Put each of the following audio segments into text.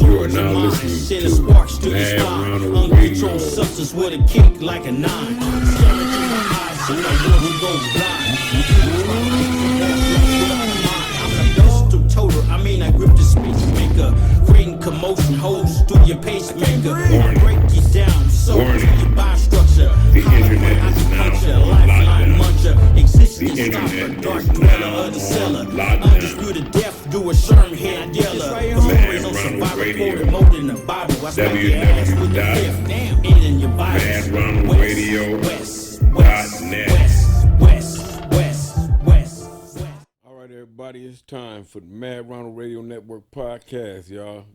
You are now listening to Mad Ronald Radio. Substance with a kick like a nine. Staring through my eyes, so I never go blind. I'm a pistol toter, I grip the speech maker. Creating commotion, holes through your pacemaker. I break you down, so through your body structure. The internet is now on lockdown. The internet Dark is dweller now of the cellar. on lockdown. Undisputed death, do a Sherm head yeller. Mad Ronald Radio. www.madronaldradio.net. All right, everybody, it's time for the Mad Ronald Radio Network podcast, y'all.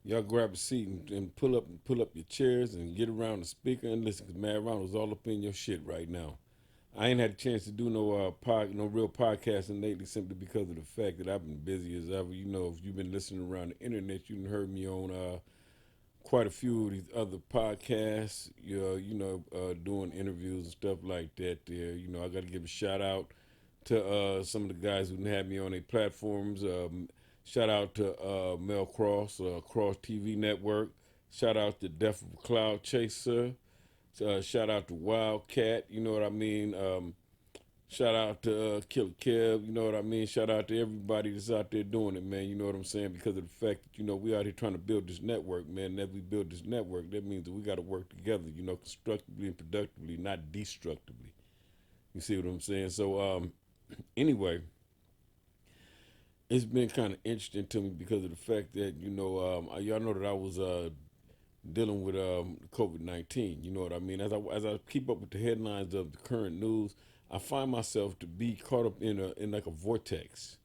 Y'all grab a seat and pull up your chairs and get around the speaker and listen, because Mad Ronald's all up in your shit right now. I ain't had a chance to do no real podcasting lately, simply because of the fact that I've been busy as ever. You know, if you've been listening around the internet, you've heard me on quite a few of these other podcasts. Doing interviews and stuff like that. There, I got to give a shout out to some of the guys who had me on their platforms. Shout out to Mel Cross, Cross TV Network. Shout out to Death of a Cloud Chaser. Shout out to Wildcat, you know what I mean? Shout out to Killer Kev, you know what I mean? Shout out to everybody that's out there doing it, man, you know what I'm saying? Because of the fact that, we out here trying to build this network, man. And as we build this network, that means that we got to work together, constructively and productively, not destructively. You see what I'm saying? So, anyway, it's been kind of interesting to me because of the fact that, y'all know that I was dealing with COVID-19, you know what I mean? As I keep up with the headlines of the current news, I find myself to be caught up in like a vortex,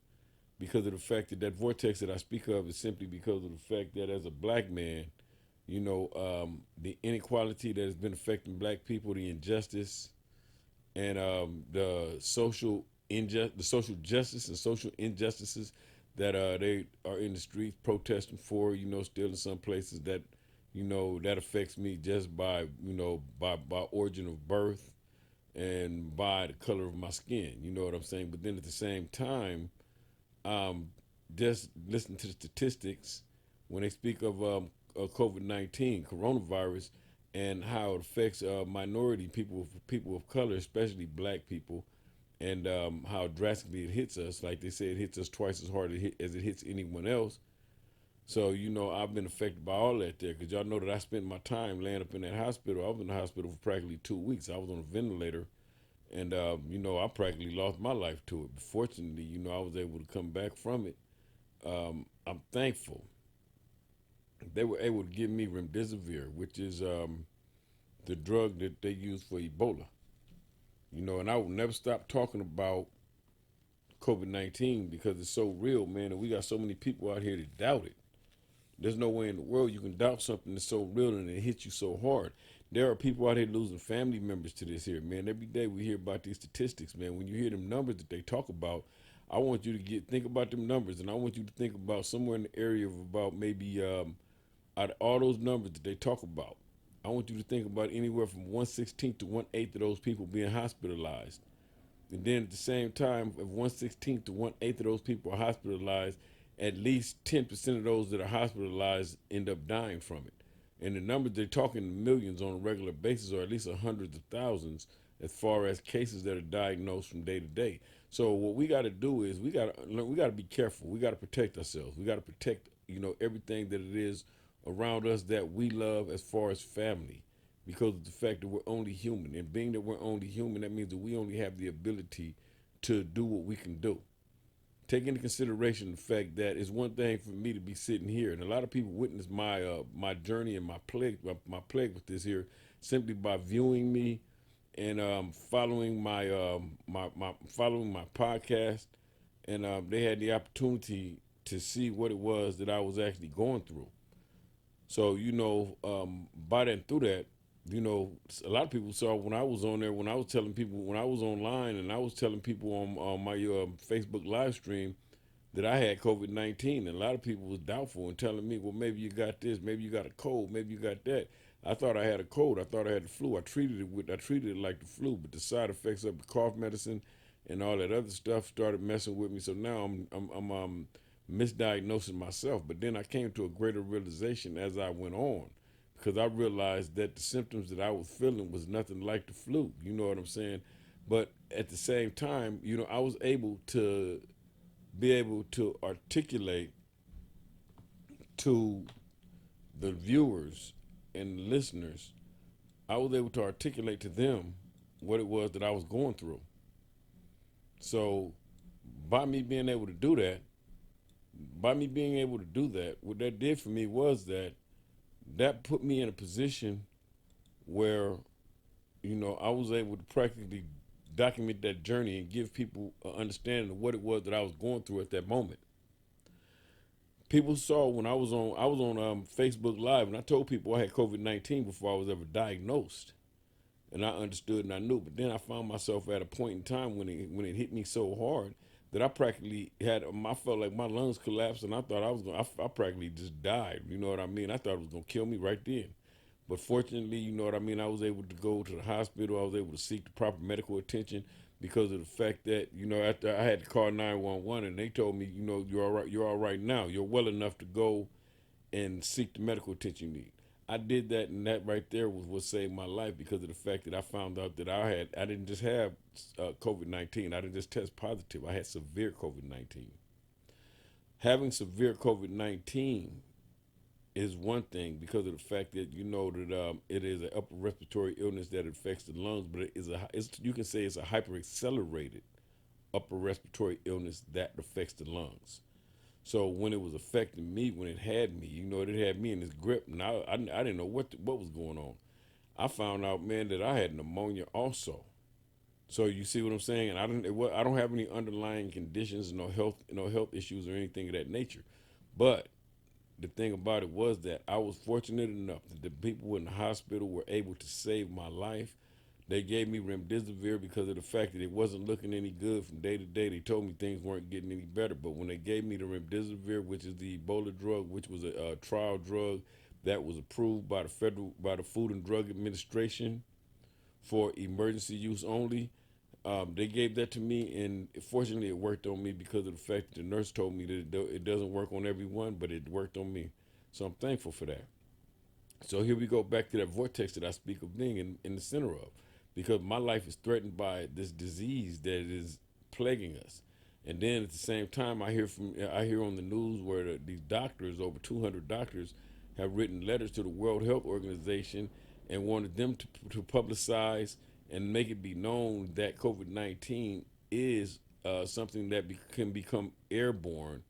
because of the fact that vortex that I speak of is simply because of the fact that as a black man, the inequality that has been affecting black people, the injustice, and the social justice and social injustices that they are in the streets protesting for, still in some places that that affects me just by origin of birth and by the color of my skin, you know what I'm saying? But then at the same time, just listen to the statistics when they speak of COVID-19, coronavirus, and how it affects minority people of color, especially black people, and how drastically it hits us. Like they say, it hits us twice as hard as it hits anyone else. So, I've been affected by all that there, because y'all know that I spent my time laying up in that hospital. I was in the hospital for practically 2 weeks. I was on a ventilator, and, I practically lost my life to it. But fortunately, I was able to come back from it. I'm thankful. They were able to give me remdesivir, which is the drug that they use for Ebola. And I will never stop talking about COVID-19 because it's so real, man, and we got so many people out here that doubt it. There's no way in the world you can doubt something that's so real and it hits you so hard. There are people out here losing family members to this here, man. Every day we hear about these statistics, man. When you hear them numbers that they talk about, I want you to think about them numbers, and I want you to think about somewhere in the area of about maybe out of all those numbers that they talk about, I want you to think about anywhere from 1/16 to 1/8 of those people being hospitalized. And then at the same time, if 1/16 to 1/8 of those people are hospitalized, at least 10% of those that are hospitalized end up dying from it. And the numbers they're talking millions on a regular basis, or at least hundreds of thousands as far as cases that are diagnosed from day to day. So what we got to do is we got to be careful. We got to protect ourselves. We got to protect, everything that it is around us that we love as far as family, because of the fact that we're only human. And being that we're only human, that means that we only have the ability to do what we can do. Take into consideration the fact that it's one thing for me to be sitting here, and a lot of people witness my journey and my plague with this here simply by viewing me and following my podcast, and they had the opportunity to see what it was that I was actually going through. So by that and through that, a lot of people saw when I was on there, when I was telling people, when I was online and I was telling people on my Facebook live stream that I had COVID-19, and a lot of people was doubtful and telling me, well, maybe you got this, maybe you got a cold, maybe you got that. I thought I had a cold. I thought I had the flu. I treated it like the flu, but the side effects of the cough medicine and all that other stuff started messing with me. So now I'm misdiagnosing myself. But then I came to a greater realization as I went on, because I realized that the symptoms that I was feeling was nothing like the flu. You know what I'm saying? But at the same time, I was able to be able to articulate to the viewers and listeners, I was able to articulate to them what it was that I was going through. So by me being able to do that, what that did for me was that put me in a position where, I was able to practically document that journey and give people an understanding of what it was that I was going through at that moment. People saw when I was on Facebook Live, and I told people I had COVID-19 before I was ever diagnosed, and I understood and I knew. But then I found myself at a point in time when it hit me so hard that I practically I felt like my lungs collapsed, and I thought I practically just died. You know what I mean? I thought it was gonna kill me right then. But fortunately, you know what I mean, I was able to go to the hospital. I was able to seek the proper medical attention because of the fact that, after I had to call 911, and they told me, you're all right. You're all right now. You're well enough to go and seek the medical attention you need. I did that, and that right there was what saved my life, because of the fact that I found out that I didn't just have COVID-19. I didn't just test positive. I had severe COVID-19. Having severe COVID-19 is one thing, because of the fact that it is an upper respiratory illness that affects the lungs, but you can say it's a hyper accelerated upper respiratory illness that affects the lungs. So when it was affecting me, when it had me, it had me in its grip, and I didn't know what was going on. I found out, man, that I had pneumonia also. So you see what I'm saying? And I don't have any underlying conditions, no health issues or anything of that nature. But the thing about it was that I was fortunate enough that the people in the hospital were able to save my life. They gave me remdesivir because of the fact that it wasn't looking any good from day to day. They told me things weren't getting any better. But when they gave me the remdesivir, which is the Ebola drug, which was a trial drug that was approved by the Food and Drug Administration for emergency use only, they gave that to me, and fortunately it worked on me because of the fact that the nurse told me that it doesn't work on everyone, but it worked on me. So I'm thankful for that. So here we go back to that vortex that I speak of being in the center of, because my life is threatened by this disease that is plaguing us. And then at the same time, I hear on the news where these doctors, over 200 doctors, have written letters to the World Health Organization and wanted them to publicize and make it be known that COVID-19 is something that can become airborne,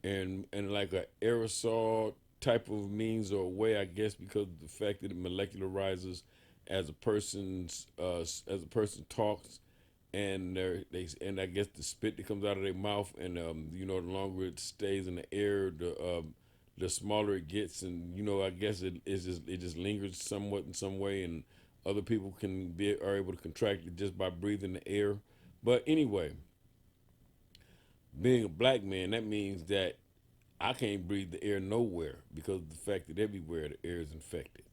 and like a aerosol type of means or way, I guess, because of the fact that it molecularizes as a person talks, and and I guess the spit that comes out of their mouth, and the longer it stays in the air, the smaller it gets, and I guess it just lingers somewhat in some way, and other people are able to contract it just by breathing the air. But anyway, being a black man, that means that I can't breathe the air nowhere because of the fact that everywhere the air is infected.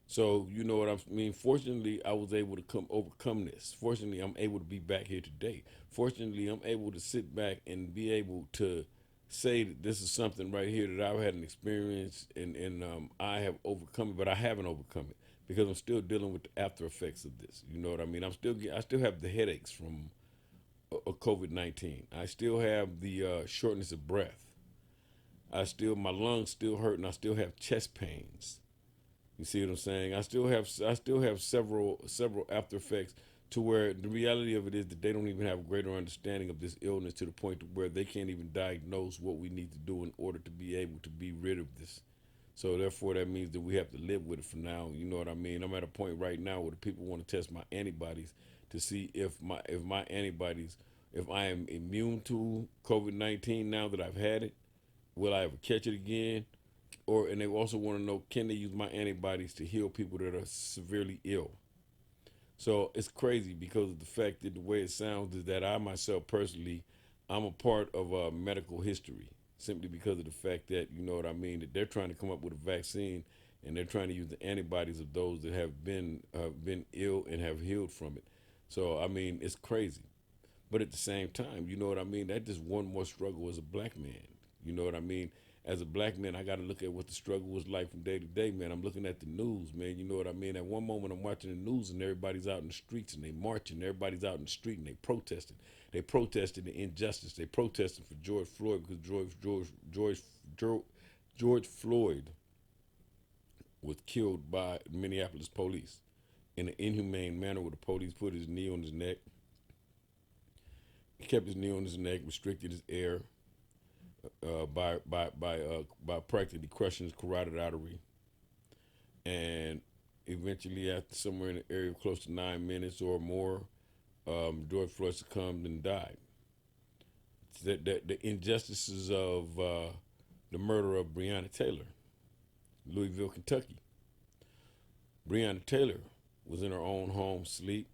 So you know what I mean? Fortunately, I was able to overcome this. Fortunately, I'm able to be back here today. Fortunately, I'm able to sit back and be able to say that this is something right here that I've had an experience, and I have overcome it, but I haven't overcome it because I'm still dealing with the after effects of this. You know what I mean? I still have the headaches from COVID-19. I still have the shortness of breath. My lungs still hurt, and I still have chest pains. You see what I'm saying? I still have several after effects, to where the reality of it is that they don't even have a greater understanding of this illness, to the point to where they can't even diagnose what we need to do in order to be able to be rid of this. So therefore, that means that we have to live with it for now. You know what I mean? I'm at a point right now where the people want to test my antibodies to see if my antibodies, if I am immune to COVID-19 now that I've had it. Will I ever catch it again? And they also want to know, can they use my antibodies to heal people that are severely ill? So it's crazy because of the fact that the way it sounds is that I myself personally, I'm a part of medical history, simply because of the fact that, you know what I mean, that they're trying to come up with a vaccine, and they're trying to use the antibodies of those that have been ill and have healed from it. So I mean, it's crazy. But at the same time, you know what I mean, that's just one more struggle as a black man. You know what I mean? As a black man, I got to look at what the struggle was like from day to day, man. I'm looking at the news, man. You know what I mean? At one moment, I'm watching the news and everybody's out in the streets and they marching. Everybody's out in the street and they protesting. They protested the injustice. They protested for George Floyd because George Floyd was killed by Minneapolis police in an inhumane manner, where the police put his knee on his neck, kept his knee on his neck, restricted his air by practically crushing his carotid artery, and eventually, after somewhere in the area of close to 9 minutes or more, George Floyd succumbed and died. The injustices of the murder of Brianna Taylor, Louisville, Kentucky. Brianna Taylor was in her own home, sleep.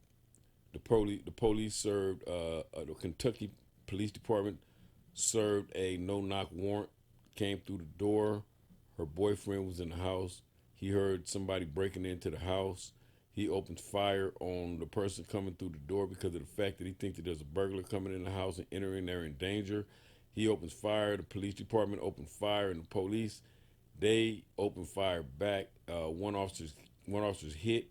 The police served, the Kentucky Police Department served a no-knock warrant, came through the door. Her boyfriend was in the house. He heard somebody breaking into the house. He opens fire on the person coming through the door because of the fact that he thinks that there's a burglar coming in the house and entering there in danger. He opens fire. The police department opened fire, and the police, they opened fire back. One officer's hit,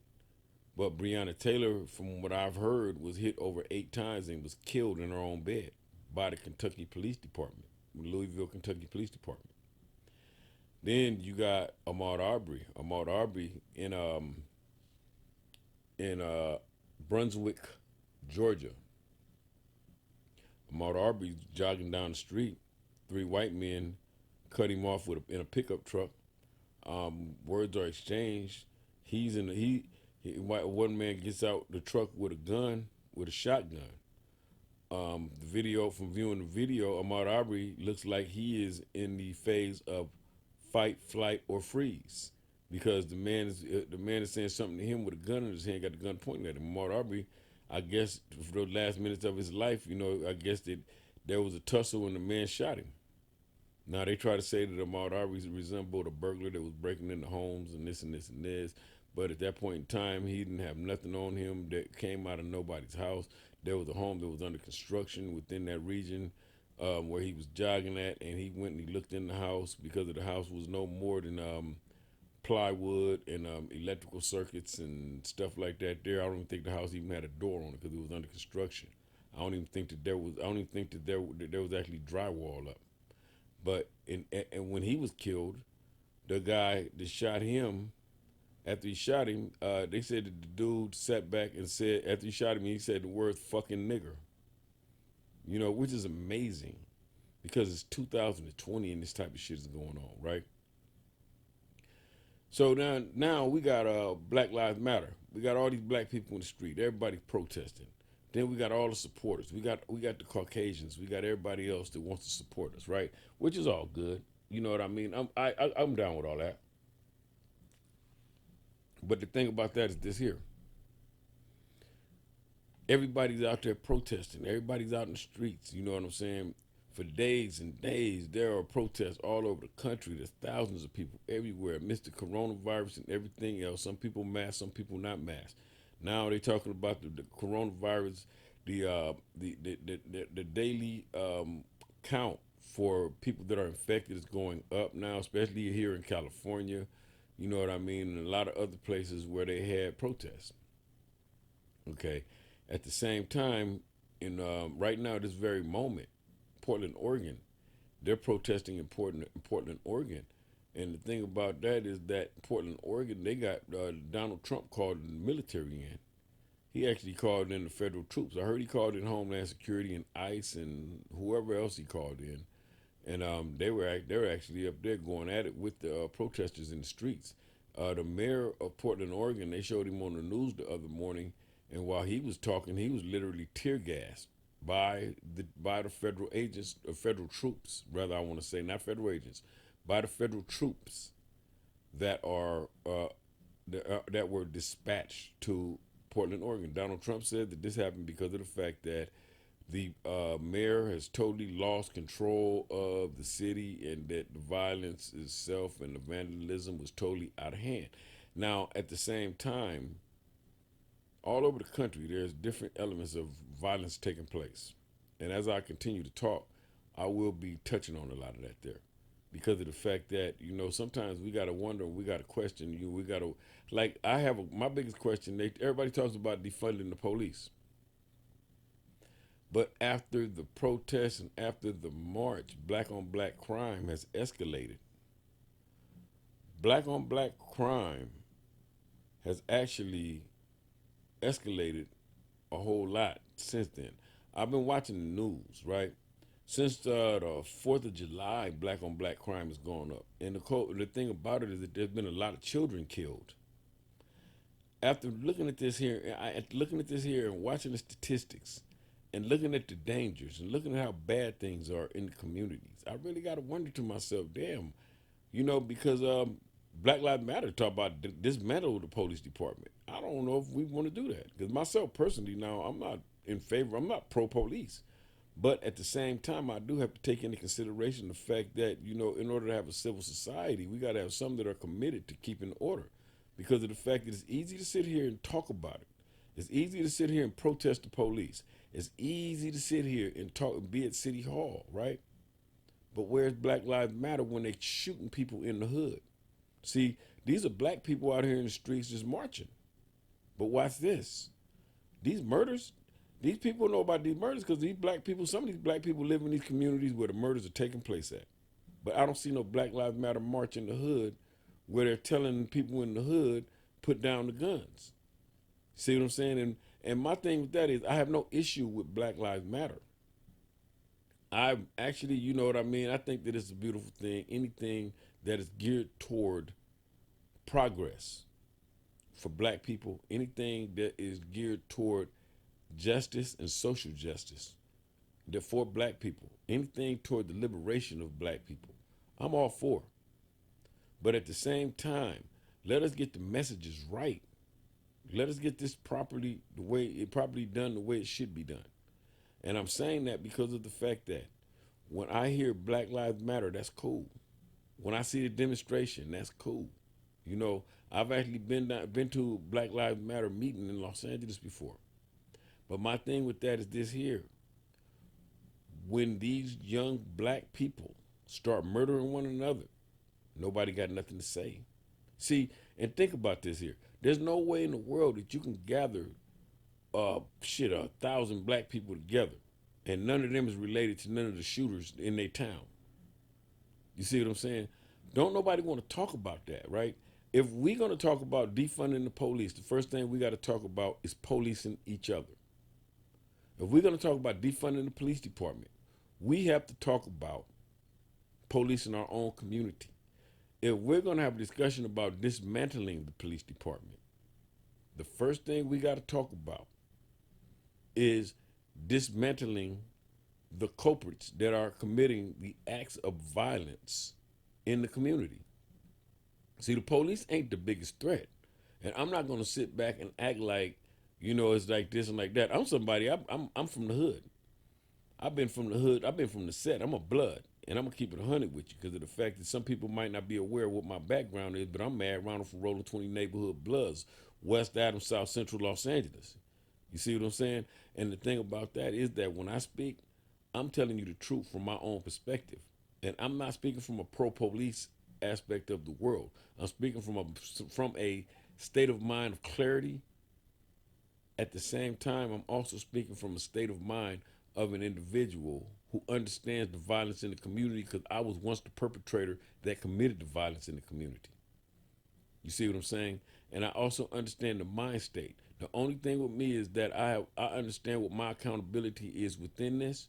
but Brianna Taylor, from what I've heard, was hit over 8 times and was killed in her own bed by the Kentucky Police Department, Louisville, Kentucky Police Department. Then you got Ahmad Arbery. Ahmad Arbery in Brunswick, Georgia. Ahmad Arbery's jogging down the street. 3 white men cut him off in a pickup truck. Words are exchanged. One man gets out the truck with a gun, with a shotgun. The video, from viewing the video, Ahmad Arbery looks like he is in the phase of fight, flight, or freeze, because the man is saying something to him with a gun in his hand, got the gun pointing at him. Ahmad Arbery, I guess, for the last minutes of his life, I guess that there was a tussle and the man shot him. Now they try to say that Ahmad Arbery resembled a burglar that was breaking into homes and this and this and this, but at that point in time, he didn't have nothing on him that came out of nobody's house. There was a home that was under construction within that region where he was jogging at, and he went and he looked in the house because the house was no more than plywood and electrical circuits and stuff like that. There, I don't even think the house even had a door on it because it was under construction. I don't even think that there was actually drywall up. But and when he was killed, the guy that shot him, after he shot him, they said that the dude sat back and said, after he shot him, he said the word "fucking nigger." Which is amazing because it's 2020 and this type of shit is going on, right? So now we got Black Lives Matter. We got all these black people in the street. Everybody protesting. Then we got all the supporters. We got the Caucasians. We got everybody else that wants to support us, right? Which is all good. You know what I mean? I'm down with all that. But the thing about that is this here. Everybody's out there protesting. Everybody's out in the streets. You know what I'm saying? For days and days, there are protests all over the country. There's thousands of people everywhere amidst the coronavirus and everything else. Some people masked, some people not masked. Now they're talking about the coronavirus, the daily count for people that are infected is going up now, especially here in California. You know what I mean? And a lot of other places where they had protests. Okay. At the same time, in right now, this very moment, Portland, Oregon, they're protesting in Portland, Oregon. And the thing about that is that Portland, Oregon, they got Donald Trump called the military in. He actually called in the federal troops. I heard he called in Homeland Security and ICE and whoever else he called in. And they were actually up there going at it with the protesters in the streets. The mayor of Portland, Oregon, they showed him on the news the other morning, and while he was talking, he was literally tear gassed by the federal agents, federal troops, rather, I want to say, not federal agents, by the federal troops that were dispatched to Portland, Oregon. Donald Trump said that this happened because of the fact that the mayor has totally lost control of the city, and that the violence itself and the vandalism was totally out of hand. Now, at the same time, all over the country, there's different elements of violence taking place. And as I continue to talk, I will be touching on a lot of that there, because of the fact that sometimes we got to wonder, we got to question you, we got to, like, my biggest question. Everybody talks about defunding the police, but after the protests and after the march, black on black crime has escalated. Black on black crime has actually escalated a whole lot since then. I've been watching the news, right? Since the 4th of July, black on black crime has gone up. And the thing about it is that there's been a lot of children killed. After looking at this here, and watching the statistics and looking at the dangers and looking at how bad things are in the communities, I really got to wonder to myself, damn, because Black Lives Matter talk about dismantle the police department. I don't know if we want to do that, because myself personally, now I'm not in favor. I'm not pro police, but at the same time, I do have to take into consideration the fact that in order to have a civil society, we got to have some that are committed to keeping order, because of the fact that it's easy to sit here and talk about it. It's easy to sit here and protest the police. It's easy to sit here and talk and be at City Hall, right? But where's Black Lives Matter when they shooting people in the hood? See, these are black people out here in the streets just marching. But watch this. These murders, these people know about these murders because some of these black people live in these communities where the murders are taking place at. But I don't see no Black Lives Matter march in the hood where they're telling people in the hood, put down the guns. See what I'm saying? And my thing with that is I have no issue with Black Lives Matter. I actually, you know what I mean? I think that it's a beautiful thing. Anything that is geared toward progress for black people, anything that is geared toward justice and social justice that for black people, anything toward the liberation of black people, I'm all for. But at the same time, let us get the messages right. Let us get this properly done the way it should be done. And I'm saying that because of the fact that when I hear Black Lives Matter, that's cool. When I see the demonstration, that's cool. I've actually been to a Black Lives Matter meeting in Los Angeles before. But my thing with that is this here. When these young black people start murdering one another, nobody got nothing to say. See, and think about this here. There's no way in the world that you can gather 1,000 black people together and none of them is related to none of the shooters in their town. You see what I'm saying? Don't nobody want to talk about that, right? If we're going to talk about defunding the police, the first thing we got to talk about is policing each other. If we're going to talk about defunding the police department, we have to talk about policing our own community. If we're going to have a discussion about dismantling the police department, the first thing we got to talk about is dismantling the culprits that are committing the acts of violence in the community. See, the police ain't the biggest threat. And I'm not going to sit back and act like, it's like this and like that. I'm I'm from the hood. I've been from the hood. I've been from the set. I'm a blood. And I'm going to keep it 100 with you because of the fact that some people might not be aware of what my background is, but I'm Mad Ronald from Rolling 20 Neighborhood Bloods, West Adams, South Central Los Angeles. You see what I'm saying? And the thing about that is that when I speak, I'm telling you the truth from my own perspective. And I'm not speaking from a pro-police aspect of the world. I'm speaking from a state of mind of clarity. At the same time, I'm also speaking from a state of mind of an individual who understands the violence in the community, because I was once the perpetrator that committed the violence in the community. You see what I'm saying? And I also understand the mind state. The only thing with me is that I understand what my accountability is within this,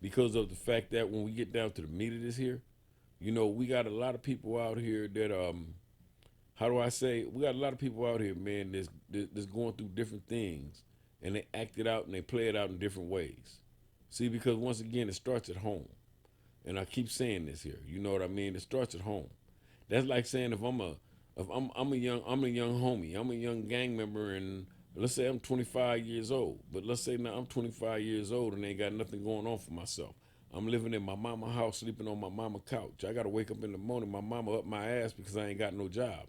because of the fact that when we get down to the meat of this here, we got a lot of people out here that we got a lot of people out here, man, that's going through different things, and they act it out and they play it out in different ways. See, because once again, it starts at home. And I keep saying this here. You know what I mean? It starts at home. That's like saying if I'm a young homie, I'm a young gang member, and let's say I'm 25 years old. But let's say now I'm 25 years old and ain't got nothing going on for myself. I'm living in my mama house, sleeping on my mama couch. I gotta wake up in the morning, my mama up my ass because I ain't got no job.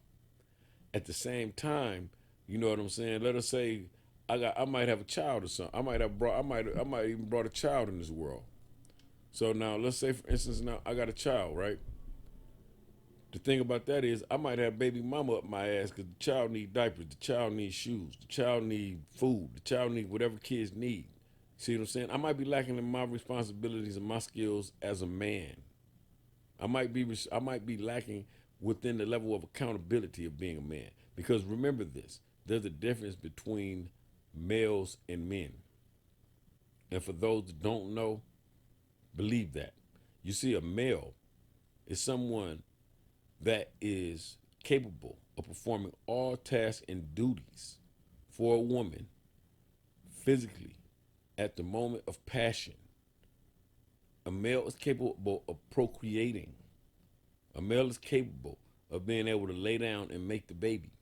At the same time, you know what I'm saying? Let us say I might have a child or something. I might even brought a child in this world. So now let's say, for instance, now I got a child, right? The thing about that is I might have baby mama up my ass because the child need diapers, the child needs shoes, the child need food, the child need whatever kids need. See what I'm saying? I might be lacking in my responsibilities and my skills as a man. I might be lacking within the level of accountability of being a man. Because remember this, there's a difference between males and men. And for those that don't know, believe that. You see, a male is someone that is capable of performing all tasks and duties for a woman physically at the moment of passion. A male is capable of procreating. A male is capable of being able to lay down and make the baby.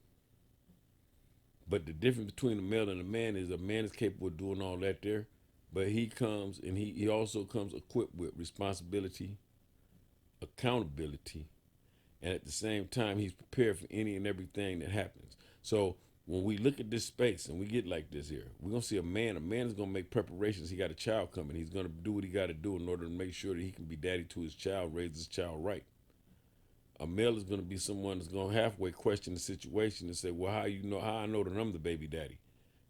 But the difference between a male and a man is a man is capable of doing all that there, but he comes and he also comes equipped with responsibility, accountability, and at the same time he's prepared for any and everything that happens. So when we look at this space and we get like this here, we're gonna see a man is gonna make preparations. He got a child coming. He's gonna do what he gotta do in order to make sure that he can be daddy to his child, raise his child right. A male is gonna be someone that's gonna halfway question the situation and say, well, how I know that I'm the baby daddy?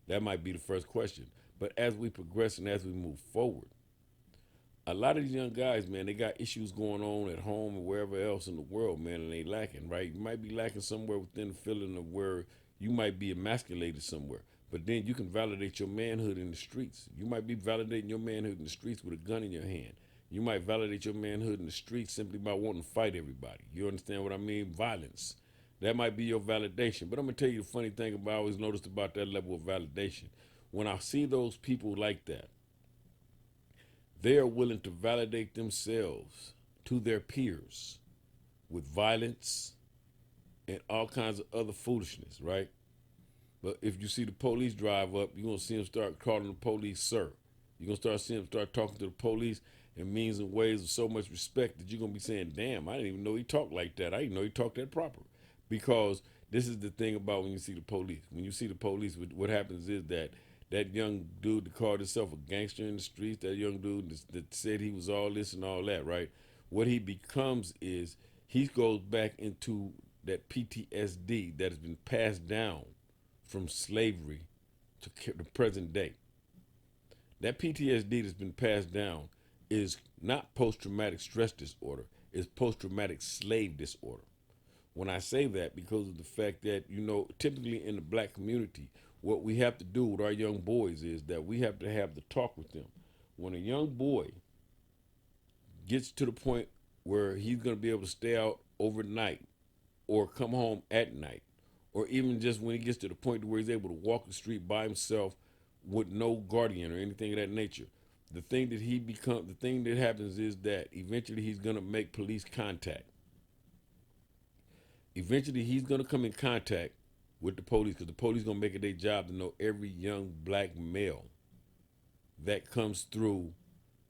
That might be the first question. But as we progress and as we move forward, a lot of these young guys, man, they got issues going on at home or wherever else in the world, man, and they lacking, right? You might be lacking somewhere within the feeling of where you might be emasculated somewhere. But then you can validate your manhood in the streets. You might be validating your manhood in the streets with a gun in your hand. You might validate your manhood in the streets simply by wanting to fight everybody. You understand what I mean? Violence. That might be your validation. But I'm going to tell you the funny thing about I always noticed about that level of validation. When I see those people like that, they are willing to validate themselves to their peers with violence and all kinds of other foolishness, right? But if you see the police drive up, you're going to see them start calling the police sir. You're going to start seeing them start talking to the police in means and ways of so much respect that you're going to be saying, damn, I didn't even know he talked like that. I didn't know he talked that proper. Because this is the thing about when you see the police. When you see the police, what happens is that young dude that called himself a gangster in the streets, that young dude that said he was all this and all that, right? What he becomes is he goes back into that PTSD that has been passed down from slavery to the present day. That PTSD that's been passed down is not post-traumatic stress disorder, it's post-traumatic slave disorder. When I say that, because of the fact that, typically in the black community, what we have to do with our young boys is that we have to have the talk with them. When a young boy gets to the point where he's going to be able to stay out overnight or come home at night, or even just when he gets to the point where he's able to walk the street by himself with no guardian or anything of that nature, the thing that happens is that eventually he's going to make police contact. Eventually he's going to come in contact with the police because the police going to make it their job to know every young black male that comes through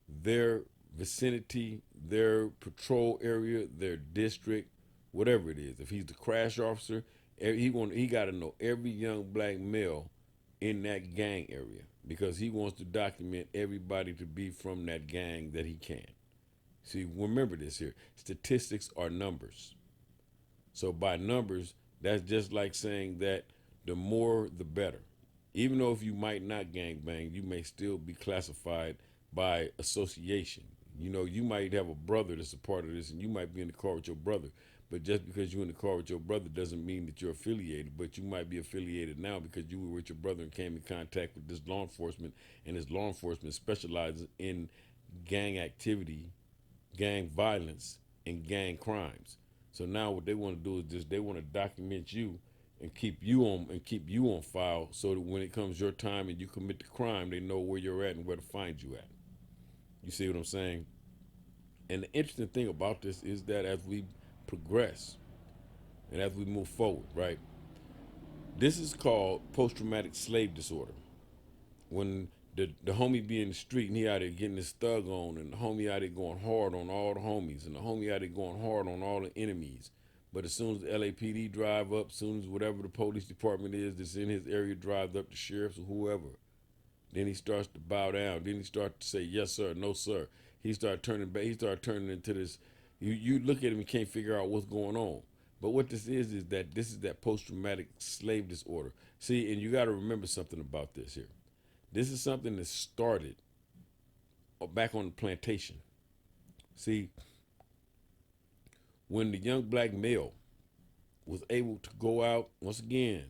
their vicinity, their patrol area, their district, whatever it is. If he's the crash officer, he got to know every young black male in that gang area because he wants to document everybody to be from that gang that he can. See, remember this here. Statistics are numbers. So by numbers, that's just like saying that the more the better. Even though if you might not gangbang, you may still be classified by association. You might have a brother that's a part of this and you might be in the car with your brother. But just because you're in the car with your brother doesn't mean that you're affiliated. But you might be affiliated now because you were with your brother and came in contact with this law enforcement, and this law enforcement specializes in gang activity, gang violence, and gang crimes. So now what they want to do is just they want to document you and keep you on file so that when it comes your time and you commit the crime, they know where you're at and where to find you at. You see what I'm saying? And the interesting thing about this is that as we progress and as we move forward, right? This is called post-traumatic slave disorder. When the homie be in the street and he out there getting his thug on, and the homie out there going hard on all the homies, and the homie out there going hard on all the enemies. But as soon as the LAPD drive up, as soon as whatever the police department is that's in his area drives up, the sheriffs or whoever, then he starts to bow down. Then he starts to say, yes, sir, no, sir. he started turning back. He started turning into this. You look at him, you can't figure out what's going on. But what this is that this is that post-traumatic slave disorder. See, and you got to remember something about this here. This is something that started back on the plantation. See, when the young black male was able to go out once again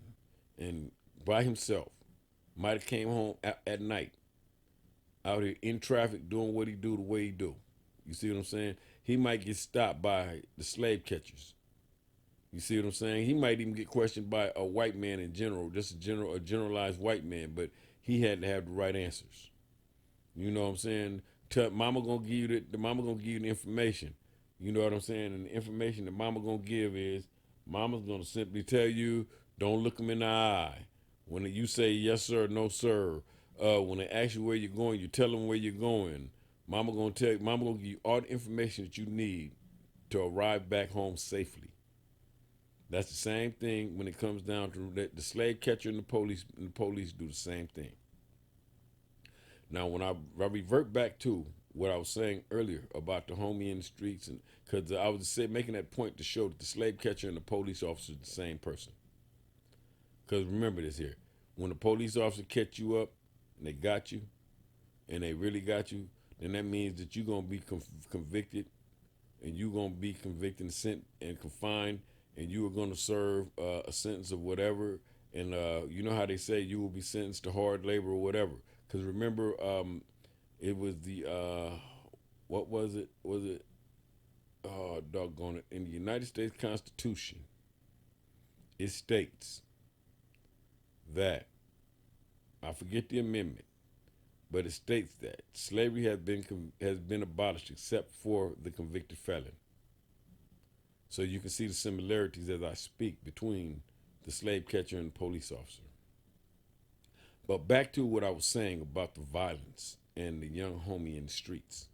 and by himself, might have came home at night, out here in traffic doing what he do the way he do. You see what I'm saying? He might get stopped by the slave catchers. You see what I'm saying? He might even get questioned by a white man in general, just a generalized white man, but he had to have the right answers. You know what I'm saying? Mama gonna give you the mama gonna give you the information. You know what I'm saying? And the information that mama gonna give is mama's gonna simply tell you, don't look them in the eye. When you say yes sir, no sir, when they ask you where you're going, you tell them where you're going. Mama gonna give you all the information that you need to arrive back home safely. That's the same thing when it comes down to the slave catcher and the police. And the police do the same thing. Now, when I revert back to what I was saying earlier about the homie in the streets, and because I was making that point to show that the slave catcher and the police officer are the same person. Because remember this here, when the police officer catch you up and they got you, and they really got you, then that means that you're gonna be convicted, and you're gonna be convicted and sent and confined, and you are gonna serve a sentence of whatever. And you know how they say you will be sentenced to hard labor or whatever. Because remember, it was the what was it? Was it? Oh, doggone it! In the United States Constitution, it states that, I forget the amendment, but it states that slavery has been abolished except for the convicted felon. So you can see the similarities as I speak between the slave catcher and the police officer. But back to what I was saying about the violence and the young homie in the streets.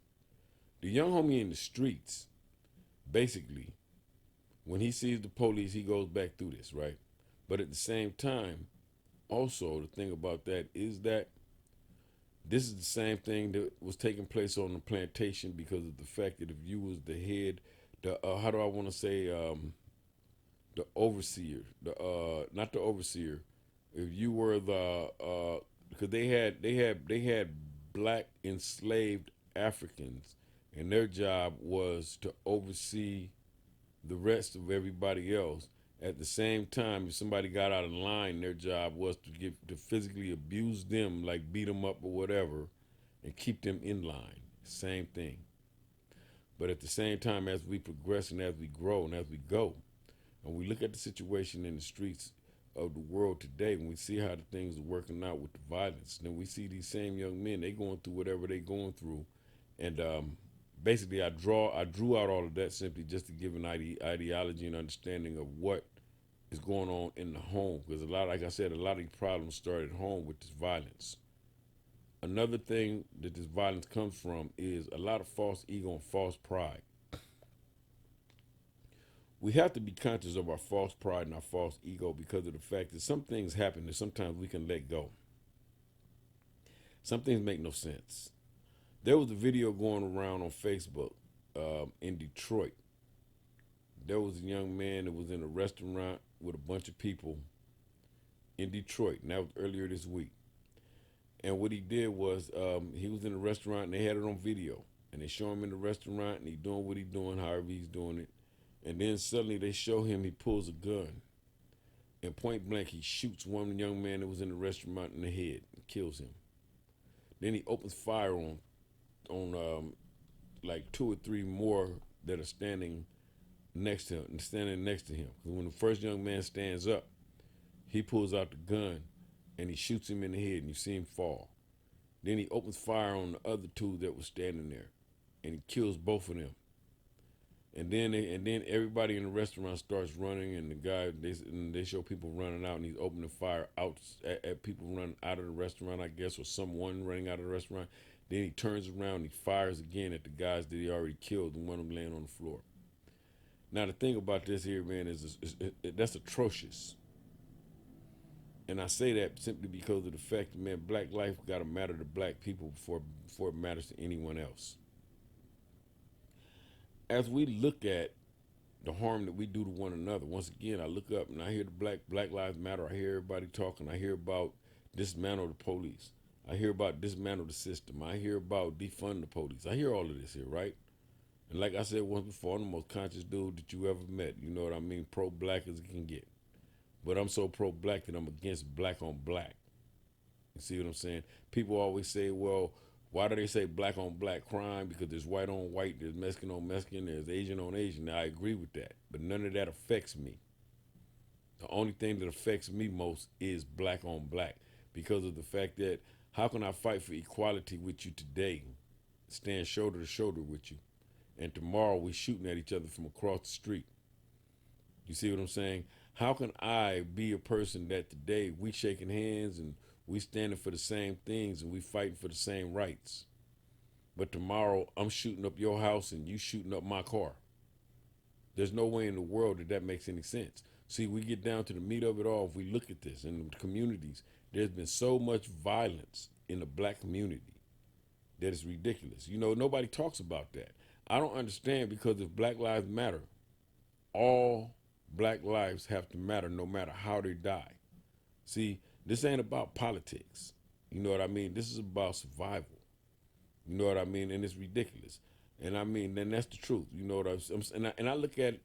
The young homie in the streets, basically, when he sees the police, he goes back through this, right? But at the same time, also the thing about that is that this is the same thing that was taking place on the plantation, because of the fact that if you was the head, the how do I want to say, the overseer, the not the overseer, if you were the because they had black enslaved Africans, and their job was to oversee the rest of everybody else. At the same time, if somebody got out of line, their job was to physically abuse them, like beat them up or whatever, and keep them in line. Same thing. But at the same time, as we progress and as we grow and as we go, and we look at the situation in the streets of the world today, when we see how the things are working out with the violence, then we see these same young men, they going through whatever they going through. And basically I drew out all of that simply just to give an ideology and understanding of what is going on in the home, because like I said, a lot of these problems start at home with this violence. Another thing that this violence comes from is a lot of false ego and false pride. We have to be conscious of our false pride and our false ego, because of the fact that some things happen that sometimes we can let go. Some things make no sense. There was a video going around on Facebook in Detroit. There was a young man that was in a restaurant with a bunch of people in Detroit, and that was earlier this week. And what he did was he was in a restaurant, and they had it on video, and they show him in the restaurant, and he doing what he doing, however he's doing it. And then suddenly they show him, he pulls a gun, and point blank he shoots one young man that was in the restaurant in the head and kills him. Then he opens fire on like 2 or 3 more that are standing next to him. Because when the first young man stands up, he pulls out the gun and he shoots him in the head, and you see him fall. Then he opens fire on the other 2 that were standing there, and he kills both of them. And then everybody in the restaurant starts running, and the guy, they show people running out, and he's opening fire out at people running out of the restaurant, I guess, or someone running out of the restaurant. Then he turns around and he fires again at the guys that he already killed, and one of them laying on the floor. Now the thing about this here, man, is that's atrocious. And I say that simply because of the fact that, man, black life got to matter to black people before it matters to anyone else. as we look at the harm that we do to one another, once again, I look up and I hear the Black Lives Matter. I hear everybody talking. I hear about dismantle the police. I hear about dismantle the system. I hear about defund the police. I hear all of this here, right? And like I said once before, I'm the most conscious dude that you ever met. You know what I mean? Pro-black as it can get. But I'm so pro-black that I'm against black on black. You see what I'm saying? People always say, well, why do they say black on black crime? Because there's white on white, there's Mexican on Mexican, there's Asian on Asian. Now, I agree with that, but none of that affects me. The only thing that affects me most is black on black, because of the fact that how can I fight for equality with you today, stand shoulder to shoulder with you, and tomorrow we're shooting at each other from across the street? You see what I'm saying? How can I be a person that today we shaking hands and we standing for the same things and we fighting for the same rights, but tomorrow I'm shooting up your house and you shooting up my car? There's no way in the world that that makes any sense. See, we get down to the meat of it all. If we look at this in the communities, there's been so much violence in the black community that it's ridiculous. You know, nobody talks about that. I don't understand, because if Black Lives Matter, all black lives have to matter no matter how they die. See, this ain't about politics. You know what I mean? This is about survival. You know what I mean? And it's ridiculous. And I mean, then that's the truth. You know what I'm saying? And I look at it,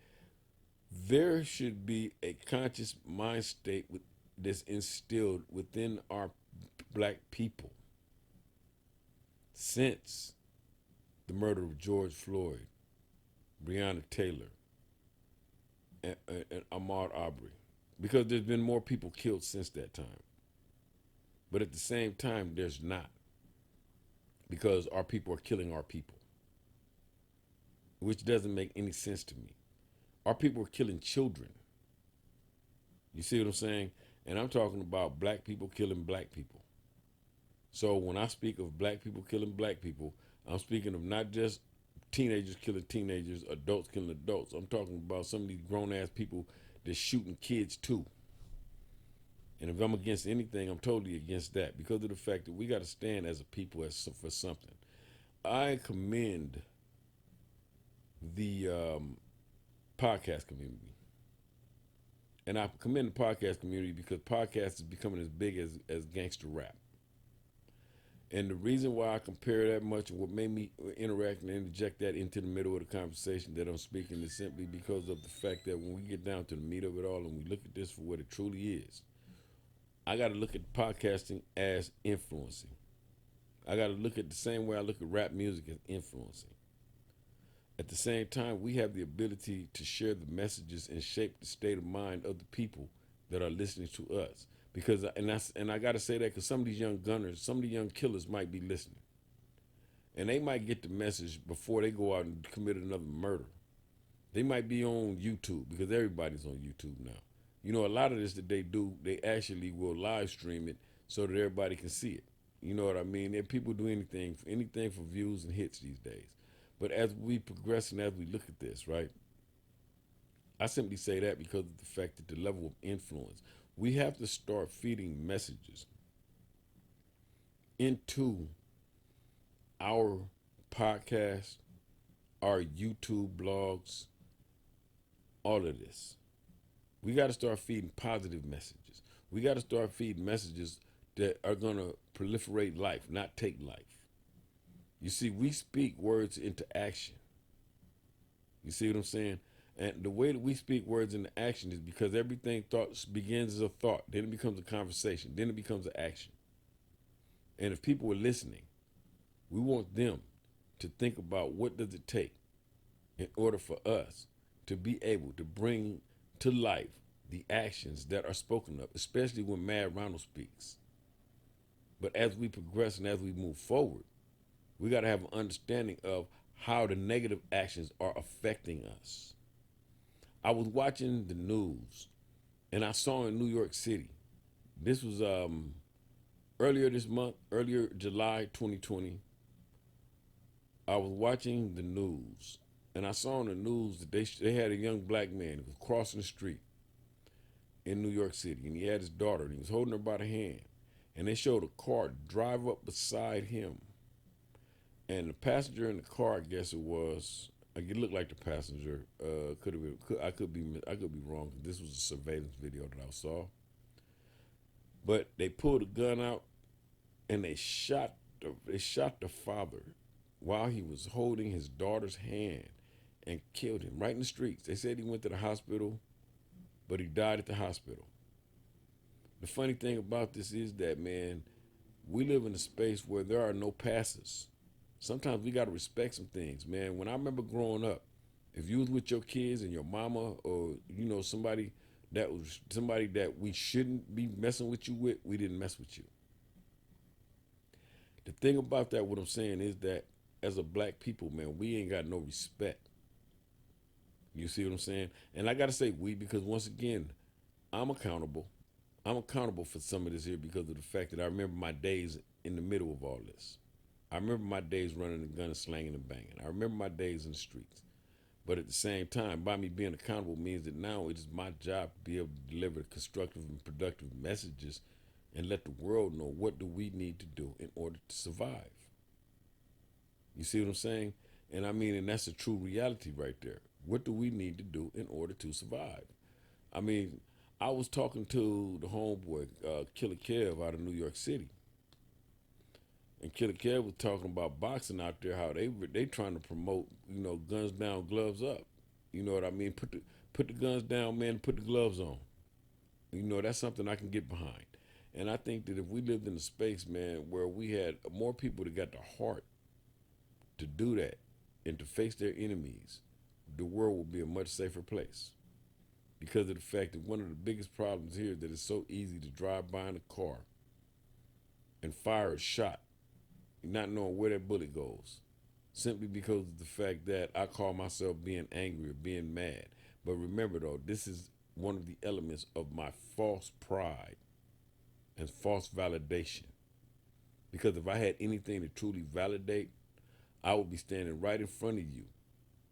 there should be a conscious mind state that's instilled within our black people since the murder of George Floyd, Brianna Taylor, and Ahmad Arbery, because there's been more people killed since that time. But at the same time, there's not, because our people are killing our people, which doesn't make any sense to me. Our people are killing children. You see what I'm saying? And I'm talking about black people killing black people. So when I speak of black people killing black people, I'm speaking of not just teenagers killing teenagers, adults killing adults. I'm talking about some of these grown-ass people that's shooting kids too. And if I'm against anything, I'm totally against that, because of the fact that we got to stand as a people for something. I commend the podcast community. And I commend the podcast community because podcast is becoming as big as gangster rap. And the reason why I compare that much, and what made me interact and interject that into the middle of the conversation that I'm speaking, is simply because of the fact that when we get down to the meat of it all and we look at this for what it truly is, I got to look at podcasting as influencing. I got to look at the same way I look at rap music as influencing. At the same time, we have the ability to share the messages and shape the state of mind of the people that are listening to us. Because, and I got to say that because some of these young gunners, some of the young killers might be listening. And they might get the message before they go out and commit another murder. They might be on YouTube, because everybody's on YouTube now. You know, a lot of this that they do, they actually will live stream it so that everybody can see it. You know what I mean? And people do anything for views and hits these days. But as we progress and as we look at this, right, I simply say that because of the fact that the level of influence, we have to start feeding messages into our podcast, our YouTube blogs, all of this. We got to start feeding positive messages. We got to start feeding messages that are going to proliferate life, not take life. You see, we speak words into action. You see what I'm saying? And the way that we speak words into action is because everything begins as a thought, then it becomes a conversation, then it becomes an action. And if people are listening, we want them to think about what does it take in order for us to be able to bring to life the actions that are spoken of, especially when Mad Ronald speaks. But as we progress and as we move forward, we got to have an understanding of how the negative actions are affecting us. I was watching the news, and I saw in New York City, this was earlier this month, earlier July 2020, I was watching the news, and I saw in the news that they had a young black man who was crossing the street in New York City, and he had his daughter, and he was holding her by the hand, and they showed a car drive up beside him, and the passenger in the car, I guess it was, It looked like the passenger. Could have been. I could be wrong. This was a surveillance video that I saw. But they pulled a gun out and they shot the father while he was holding his daughter's hand and killed him right in the streets. They said he went to the hospital, but he died at the hospital. The funny thing about this is that, man, we live in a space where there are no passes. Sometimes we got to respect some things, man. When I remember growing up, if you was with your kids and your mama, or somebody that we shouldn't be messing with you with, we didn't mess with you. The thing about that, what I'm saying is that as a black people, man, we ain't got no respect. You see what I'm saying? And I got to say we, because once again, I'm accountable. I'm accountable for some of this here because of the fact that I remember my days in the middle of all this. I remember my days running a gun and slanging and banging. I remember my days in the streets. But at the same time, by me being accountable means that now it is my job to be able to deliver constructive and productive messages and let the world know what do we need to do in order to survive. You see what I'm saying? And I mean, and that's a true reality right there. What do we need to do in order to survive? I mean, I was talking to the homeboy, Killer Kev out of New York City. And Killer Kev was talking about boxing out there, how they trying to promote, guns down, gloves up. You know what I mean? Put the guns down, man, put the gloves on. That's something I can get behind. And I think that if we lived in a space, man, where we had more people that got the heart to do that and to face their enemies, the world would be a much safer place. Because of the fact that one of the biggest problems here is that it's so easy to drive by in a car and fire a shot, not knowing where that bullet goes, simply because of the fact that I call myself being angry or being mad. But remember, though, this is one of the elements of my false pride and false validation. Because if I had anything to truly validate, I would be standing right in front of you,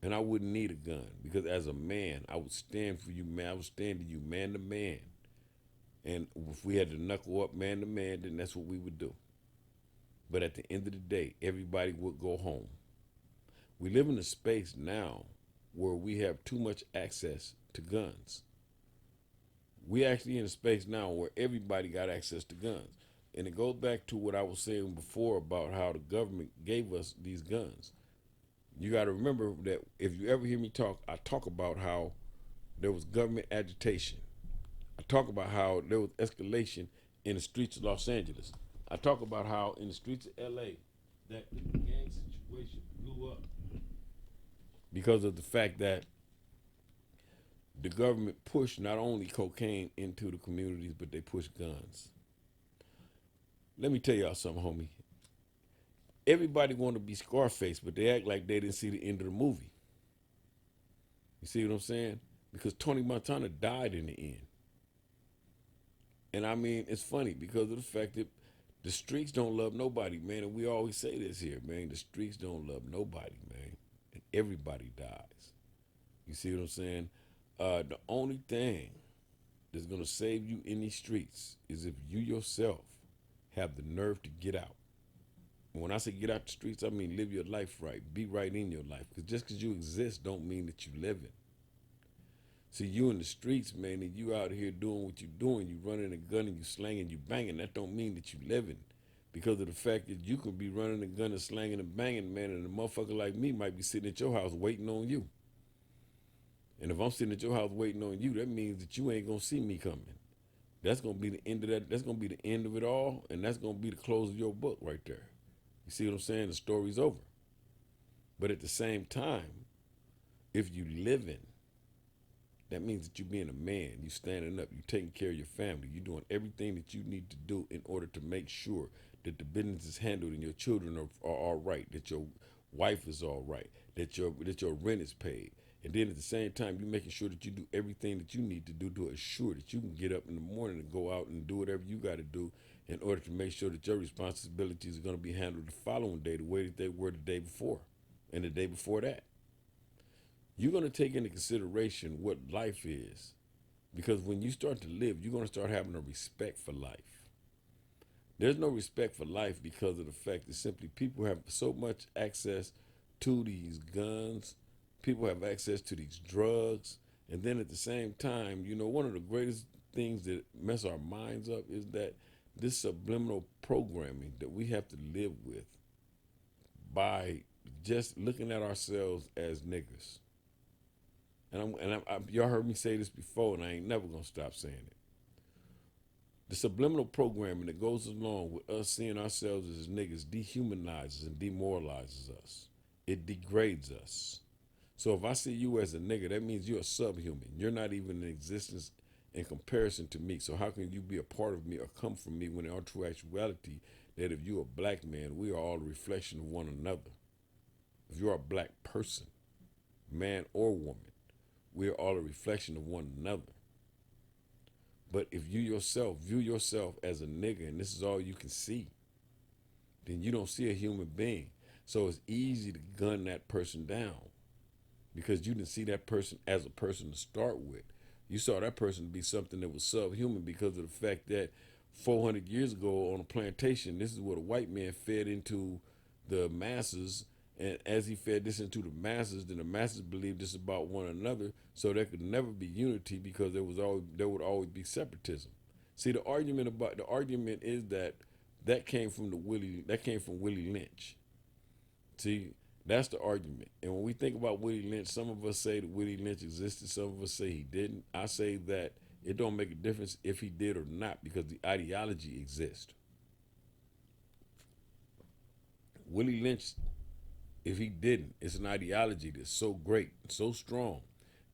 and I wouldn't need a gun. Because as a man, I would stand for you, man. I would stand to you, man to man. And if we had to knuckle up man to man, then that's what we would do. But at the end of the day, everybody would go home. We live in a space now where we have too much access to guns. We actually in a space now where everybody got access to guns. And it goes back to what I was saying before about how the government gave us these guns. You got to remember that if you ever hear me talk, I talk about how there was government agitation. I talk about how there was escalation in the streets of Los Angeles. I talk about how in the streets of LA that the gang situation blew up because of the fact that the government pushed not only cocaine into the communities, but they pushed guns. Let me tell y'all something, homie. Everybody want to be Scarface, but they act like they didn't see the end of the movie. You see what I'm saying? Because Tony Montana died in the end. And I mean, it's funny because of the fact that the streets don't love nobody, man. And we always say this here, man. The streets don't love nobody, man. And everybody dies. You see what I'm saying? The only thing that's going to save you in these streets is if you yourself have the nerve to get out. And when I say get out the streets, I mean live your life right. Be right in your life. Because just because you exist don't mean that you living. See, you in the streets, man, and you out here doing what you doing. You running a gun and you slanging, you banging. That don't mean that you living. Because of the fact that you could be running a gun and slanging and banging, man, and a motherfucker like me might be sitting at your house waiting on you. And if I'm sitting at your house waiting on you, that means that you ain't going to see me coming. That's going to be the end of that. That's going to be the end of it all, and that's going to be the close of your book right there. You see what I'm saying? The story's over. But at the same time, if you living, that means that you being a man, you standing up, you taking care of your family, you doing everything that you need to do in order to make sure that the business is handled and your children are all right, that your wife is all right, that your rent is paid. And then at the same time, you're making sure that you do everything that you need to do to assure that you can get up in the morning and go out and do whatever you got to do in order to make sure that your responsibilities are going to be handled the following day the way that they were the day before and the day before that. You're going to take into consideration what life is, because when you start to live, you're going to start having a respect for life. There's no respect for life because of the fact that simply people have so much access to these guns, People have access to these drugs. And then at the same time, you know, one of the greatest things that mess our minds up is that this subliminal programming that we have to live with by just looking at ourselves as niggas. Y'all heard me say this before, and I ain't never gonna stop saying it. The subliminal programming that goes along with us seeing ourselves as niggas dehumanizes and demoralizes us. It degrades us. So if I see you as a nigga, that means you're a subhuman. You're not even in existence in comparison to me. So how can you be a part of me or come from me when in our true actuality that if you're a black man, we are all a reflection of one another. If you're a black person, man or woman, we are all a reflection of one another. But if you yourself view yourself as a nigga and this is all you can see, then you don't see a human being. So it's easy to gun that person down because you didn't see that person as a person to start with. You saw that person to be something that was subhuman because of the fact that 400 years ago on a plantation, this is what a white man fed into the masses. And as he fed this into the masses, then the masses believed this about one another. So there could never be unity because there would always be separatism. See, the argument is that came from Willie Lynch. See, that's the argument. And when we think about Willie Lynch, some of us say that Willie Lynch existed, some of us say he didn't. I say that it don't make a difference if he did or not because the ideology exists. Willie Lynch, if he didn't, it's an ideology that's so great and so strong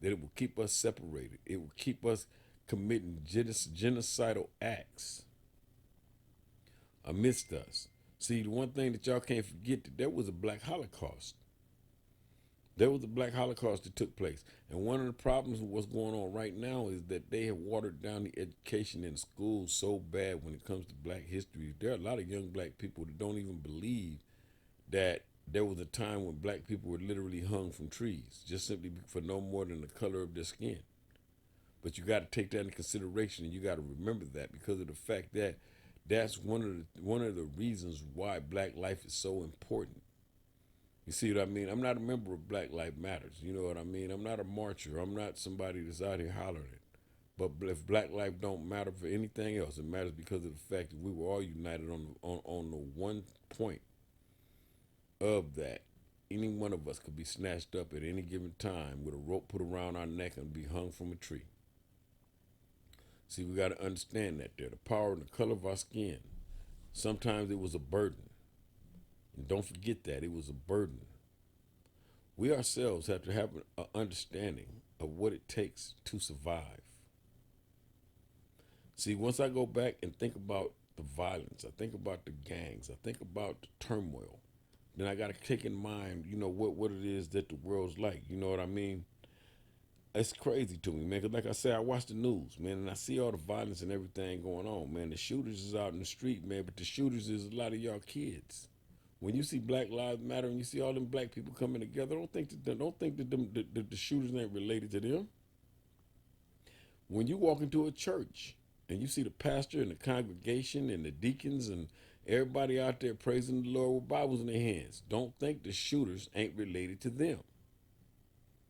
that it will keep us separated. It will keep us committing genocidal acts amidst us. See, the one thing that y'all can't forget that there was a black Holocaust. There was a black Holocaust that took place. And one of the problems with what's going on right now is that they have watered down the education in schools so bad when it comes to black history. There are a lot of young black people that don't even believe that there was a time when black people were literally hung from trees, just simply for no more than the color of their skin. But you got to take that into consideration, and you got to remember that because of the fact that that's one of the reasons why black life is so important. You see what I mean? I'm not a member of Black Lives Matters. You know what I mean? I'm not a marcher. I'm not somebody that's out here hollering it. But if black life don't matter for anything else, it matters because of the fact that we were all united on the one point of that. Any one of us could be snatched up at any given time with a rope put around our neck and be hung from a tree. See, we got to understand that there. The power and the color of our skin. Sometimes it was a burden. And don't forget that. It was a burden. We ourselves have to have an understanding of what it takes to survive. See, once I go back and think about the violence, I think about the gangs, I think about the turmoil, then I got to take in mind, you know, what it is that the world's like. You know what I mean? It's crazy to me, man, because like I said, I watch the news, man, and I see all the violence and everything going on, man. The shooters is out in the street, man, but the shooters is a lot of y'all kids. When you see Black Lives Matter and you see all them black people coming together, don't think that the shooters ain't related to them. When you walk into a church and you see the pastor and the congregation and the deacons and everybody out there praising the Lord with Bibles in their hands, don't think the shooters ain't related to them.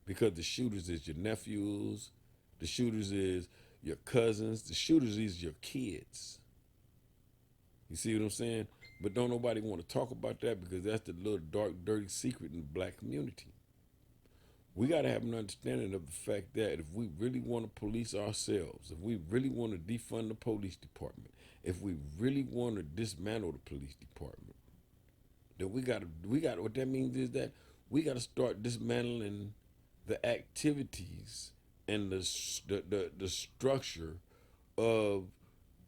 Because the shooters is your nephews, the shooters is your cousins, the shooters is your kids. You see what I'm saying? But don't nobody want to talk about that because that's the little dark, dirty secret in the black community. We got to have an understanding of the fact that if we really want to police ourselves, if we really want to defund the police department, if we really want to dismantle the police department, then we got what that means is that we got to start dismantling the activities and the structure of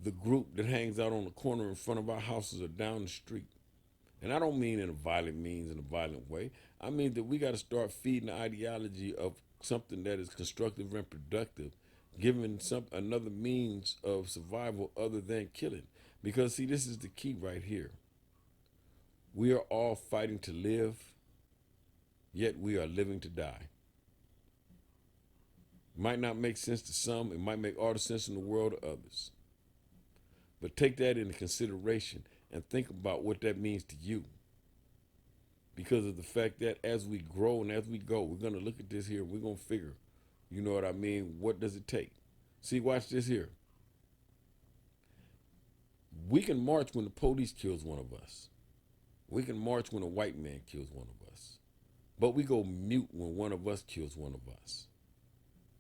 the group that hangs out on the corner in front of our houses or down the street. And I don't mean in a violent means, in a violent way. I mean that we got to start feeding the ideology of something that is constructive and productive, giving another means of survival other than killing. Because see, this is the key right here. We are all fighting to live, yet we are living to die. Might not make sense to some, it might make all the sense in the world to others. But take that into consideration and think about what that means to you. because of the fact that as we grow and as we go, we're gonna look at this here and we're gonna figure, you know what I mean? What does it take? See, watch this here. We can march when the police kills one of us. We can march when a white man kills one of us. But we go mute when one of us kills one of us.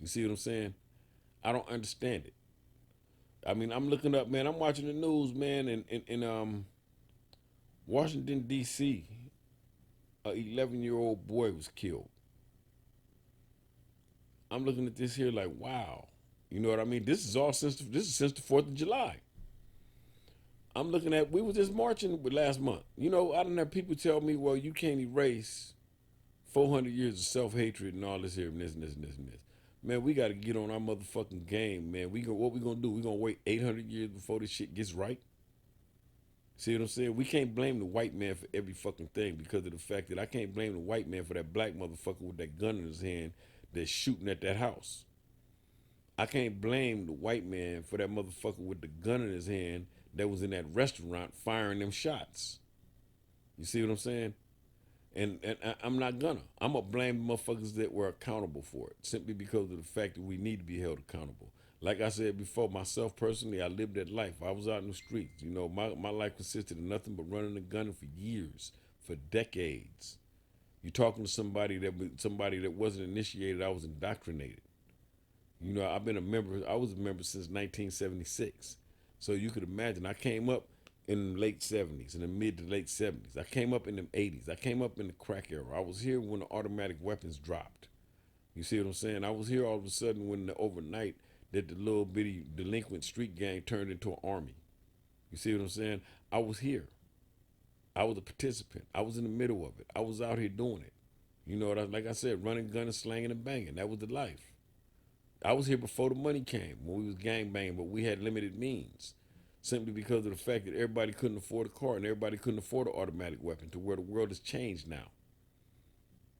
You see what I'm saying? I don't understand it. I mean, I'm looking up, man. I'm watching the news, man, in Washington, D.C., a 11-year-old boy was killed. I'm looking at this here like, wow. You know what I mean? This is since the 4th of July. I'm looking at, we were just marching with last month. You know, I don't have people tell me, well, you can't erase 400 years of self-hatred and all this here and this and this and this and this. Man, we got to get on our motherfucking game, man. What we gonna do? We gonna wait 800 years before this shit gets right? See what I'm saying? We can't blame the white man for every fucking thing because of the fact that I can't blame the white man for that black motherfucker with that gun in his hand that's shooting at that house. I can't blame the white man for that motherfucker with the gun in his hand that was in that restaurant firing them shots. You see what I'm saying? And I'm not gonna. I'm gonna blame the motherfuckers that were accountable for it simply because of the fact that we need to be held accountable. Like I said before, myself personally, I lived that life. I was out in the streets. You know, my life consisted of nothing but running a gun for years, for decades. You're talking to somebody that wasn't initiated. I was indoctrinated. You know, I've been a member. I was a member since 1976. So you could imagine, I came up in the late 70s, in the mid to late 70s. I came up in the 80s. I came up in the crack era. I was here when the automatic weapons dropped. You see what I'm saying? I was here all of a sudden when the overnight that the little bitty delinquent street gang turned into an army. You see what I'm saying? I was here. I was a participant. I was in the middle of it. I was out here doing it. You know, like I said, running, gunning, slanging, and banging. That was the life. I was here before the money came, when we was gang banging, but we had limited means. Simply because of the fact that everybody couldn't afford a car and everybody couldn't afford an automatic weapon, to where the world has changed now.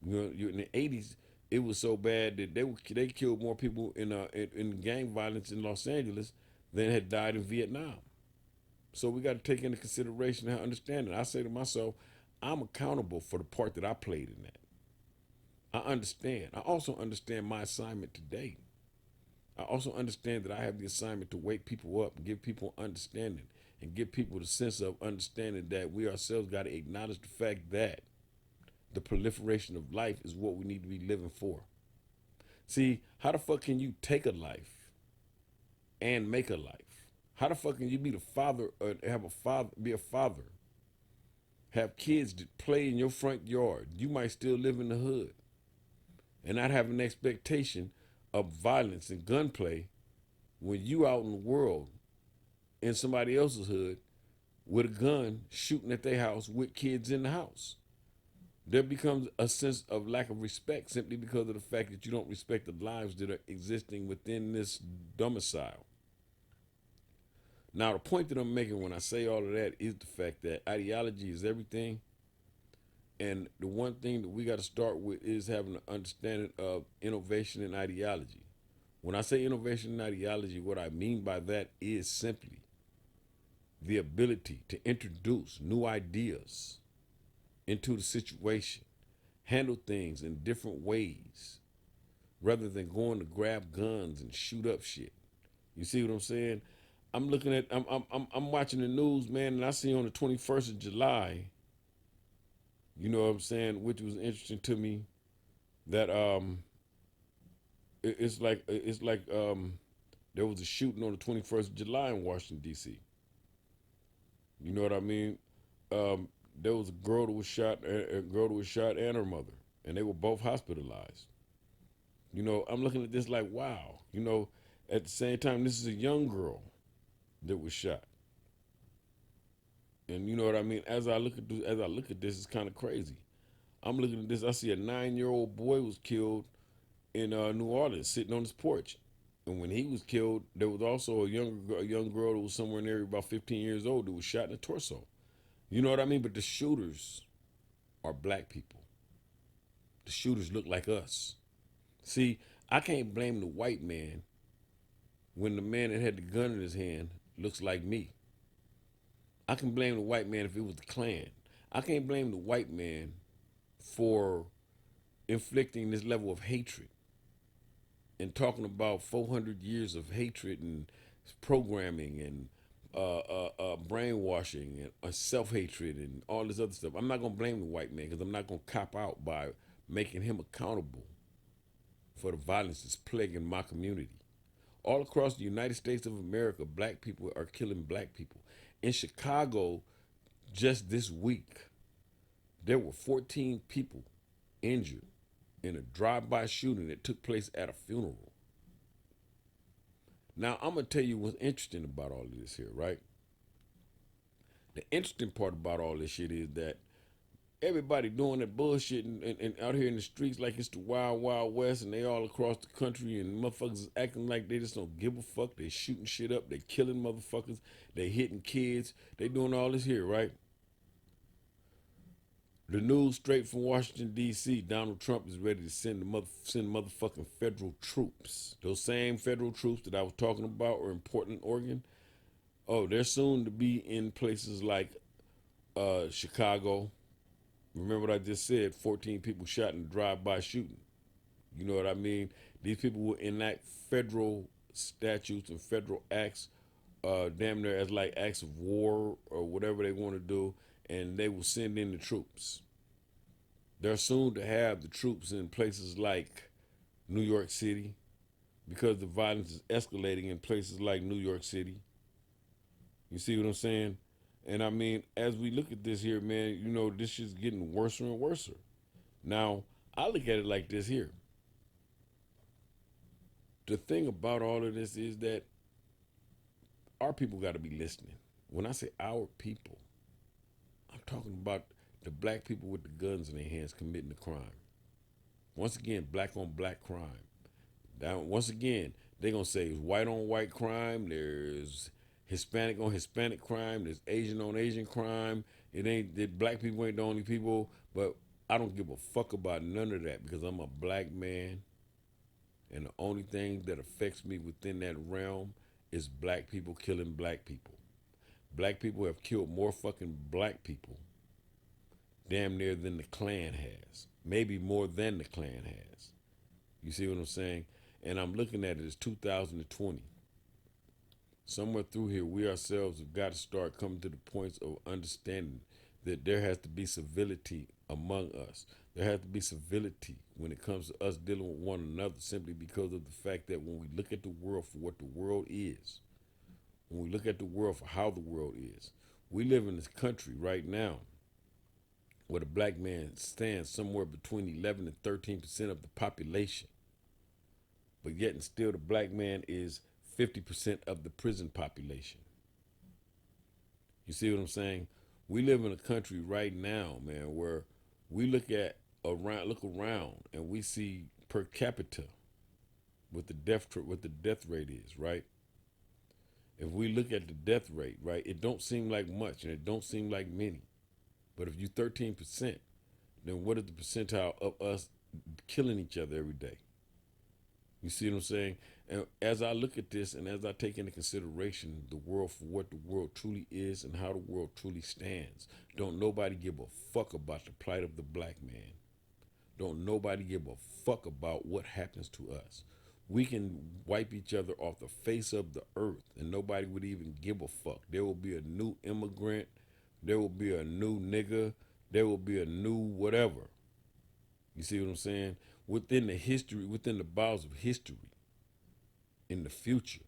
You know, in the 80s, it was so bad that they killed more people in gang violence in Los Angeles than had died in Vietnam. So we got to take into consideration and understand it. I say to myself, I'm accountable for the part that I played in that. I understand. I also understand my assignment today. I also understand that I have the assignment to wake people up and give people understanding and give people the sense of understanding that we ourselves got to acknowledge the fact that the proliferation of life is what we need to be living for. See, how the fuck can you take a life and make a life? How the fuck can you be the father or be a father, have kids that play in your front yard? You might still live in the hood and not have an expectation of violence and gunplay when you out in the world in somebody else's hood with a gun shooting at their house with kids in the house. There becomes a sense of lack of respect simply because of the fact that you don't respect the lives that are existing within this domicile. Now, the point that I'm making when I say all of that is the fact that ideology is everything. And the one thing that we got to start with is having an understanding of innovation and ideology. When I say innovation and ideology, what I mean by that is simply the ability to introduce new ideas into the situation, handle things in different ways, rather than going to grab guns and shoot up shit. You see what I'm saying? I'm watching the news, man, and I see on the 21st of July, you know what I'm saying, which was interesting to me, that it's like there was a shooting on the 21st of July in Washington D.C. You know what I mean? There was a girl that was shot, and her mother, and they were both hospitalized. You know, I'm looking at this like, wow. You know, at the same time, this is a young girl that was shot. And you know what I mean? As I look at this, it's kind of crazy. I'm looking at this. I see a 9-year-old boy was killed in New Orleans, sitting on his porch. And when he was killed, there was also a young girl that was somewhere in the area about 15 years old that was shot in the torso. You know what I mean? But the shooters are black people. The shooters look like us. See, I can't blame the white man when the man that had the gun in his hand looks like me. I can blame the white man if it was the Klan. I can't blame the white man for inflicting this level of hatred and talking about 400 years of hatred and programming and brainwashing and self-hatred and all this other stuff. I'm not going to blame the white man because I'm not going to cop out by making him accountable for the violence that's plaguing my community. All across the United States of America, black people are killing black people. In Chicago, just this week, there were 14 people injured in a drive-by shooting that took place at a funeral. Now, I'm going to tell you what's interesting about all of this here, right? The interesting part about all this shit is that everybody doing that bullshit and out here in the streets like it's the wild, wild west, and they all across the country, and motherfuckers is acting like they just don't give a fuck. They shooting shit up. They killing motherfuckers. They hitting kids. They doing all this here, right? The news straight from Washington, D.C., Donald Trump is ready to send motherfucking federal troops. Those same federal troops that I was talking about are in Portland, Oregon. Oh, they're soon to be in places like Chicago. Remember what I just said, 14 people shot in a drive-by shooting. You know what I mean? These people will enact federal statutes and federal acts, damn near as like acts of war or whatever they want to do, and they will send in the troops. They're soon to have the troops in places like New York City because the violence is escalating in places like New York City. You see what I'm saying? And I mean, as we look at this here, man, you know, this shit's getting worse and worse. Now, I look at it like this here. The thing about all of this is that our people got to be listening. When I say our people, I'm talking about the black people with the guns in their hands committing the crime. Once again, black on black crime. Now, once again, they're going to say it's white on white crime. There's Hispanic on Hispanic crime. There's Asian on Asian crime. It ain't that black people ain't the only people, but I don't give a fuck about none of that because I'm a black man. And the only thing that affects me within that realm is black people killing black people. Black people have killed more fucking black people damn near than the Klan has. Maybe more than the Klan has. You see what I'm saying? And I'm looking at it as 2020. Somewhere through here, we ourselves have got to start coming to the points of understanding that there has to be civility among us. There has to be civility when it comes to us dealing with one another simply because of the fact that when we look at the world for what the world is, when we look at the world for how the world is, we live in this country right now where the black man stands somewhere between 11 and 13% of the population. But yet and still the black man is 50% of the prison population. You see what I'm saying? We live in a country right now, man, where we look around and we see per capita what the death rate is, right? If we look at the death rate, right, it don't seem like much and it don't seem like many. But if you 13%, then what is the percentile of us killing each other every day? You see what I'm saying? And as I look at this and as I take into consideration the world for what the world truly is and how the world truly stands, don't nobody give a fuck about the plight of the black man. Don't nobody give a fuck about what happens to us. We can wipe each other off the face of the earth and nobody would even give a fuck. There will be a new immigrant. There will be a new nigga. There will be a new whatever. You see what I'm saying? Within the bowels of history, in the future,